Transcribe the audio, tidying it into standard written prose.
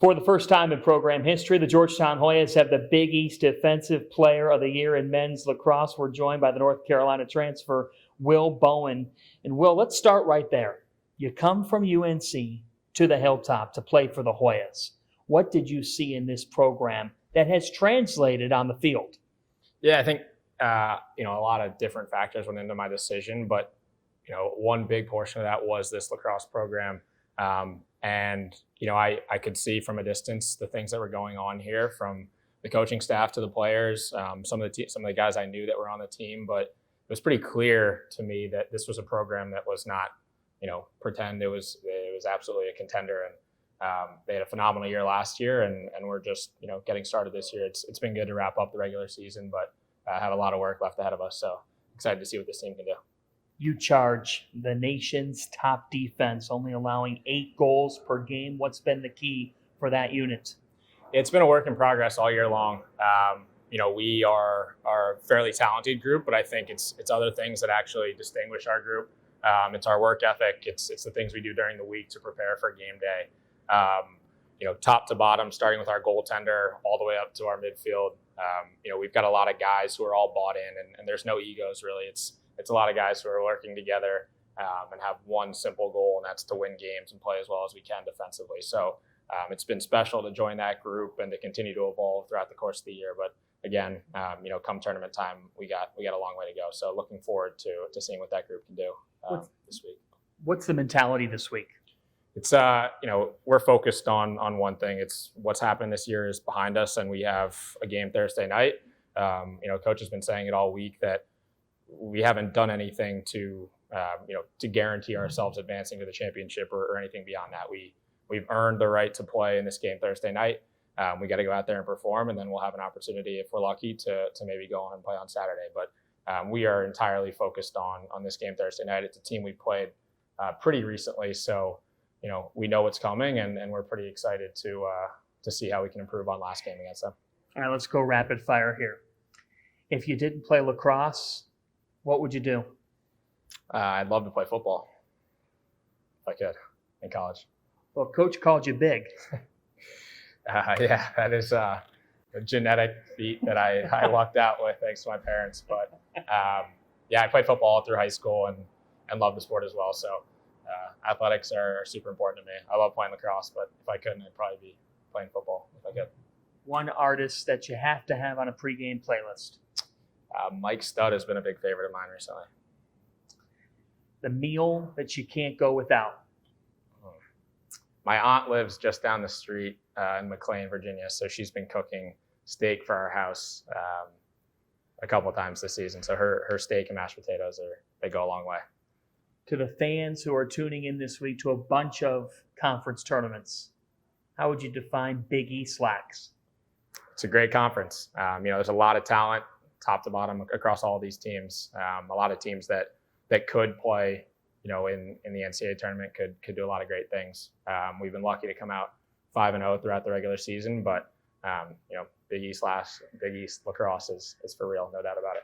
For the first time in program history, the Georgetown Hoyas have the Big East Defensive Player of the Year in men's lacrosse. We're joined by the North Carolina transfer, Will Bowen. And Will, let's start right there. You come from UNC to the Hilltop to play for the Hoyas. What did you see in this program that has translated on the field? Yeah, I think a lot of different factors went into my decision, but one big portion of that was this lacrosse program. I could see from a distance the things that were going on here, from the coaching staff to the players, some of the guys I knew that were on the team. But it was pretty clear to me that this was a program that was not, pretend. It was absolutely a contender, and they had a phenomenal year last year, and we're just getting started this year. It's been good to wrap up the regular season, but have a lot of work left ahead of us. So excited to see what this team can do. You charge the nation's top defense, only allowing 8 goals per game. What's been the key for that unit? It's been a work in progress all year long. We are a fairly talented group, but I think it's other things that actually distinguish our group. It's our work ethic. It's the things we do during the week to prepare for game day. Top to bottom, starting with our goaltender all the way up to our midfield. We've got a lot of guys who are all bought in, and there's no egos really. It's a lot of guys who are working together and have one simple goal, and that's to win games and play as well as we can defensively. So it's been special to join that group and to continue to evolve throughout the course of the year. But again, come tournament time, we got a long way to go. So looking forward to seeing what that group can do this week. What's the mentality this week? It's we're focused on one thing. It's what's happened this year is behind us, and we have a game Thursday night. Coach has been saying it all week that we haven't done anything to guarantee ourselves advancing to the championship or anything beyond that. We've earned the right to play in this game Thursday night. We got to go out there and perform, and then we'll have an opportunity, if we're lucky, to maybe go on and play on Saturday. But we are entirely focused on this game Thursday night. It's a team we played pretty recently, so we know what's coming, and we're pretty excited to see how we can improve on last game against them. All right, let's go rapid fire here. If you didn't play lacrosse, what would you do? I'd love to play football if I could in college. Well, Coach called you big. Yeah, that is a genetic feat that I lucked out with thanks to my parents. But I played football all through high school and love the sport as well. So athletics are super important to me. I love playing lacrosse, but if I couldn't, I'd probably be playing football if I could. One artist that you have to have on a pregame playlist? Mike Stud has been a big favorite of mine recently. The meal that you can't go without? My aunt lives just down the street in McLean, Virginia, so she's been cooking steak for our house a couple of times this season. So her steak and mashed potatoes, they go a long way. To the fans who are tuning in this week to a bunch of conference tournaments, how would you define Big East Slacks? It's a great conference. There's a lot of talent, top to bottom, across all these teams. A lot of teams that could play, in the NCAA tournament could do a lot of great things. We've been lucky to come out 5-0 throughout the regular season, but Big East lacrosse is for real, no doubt about it.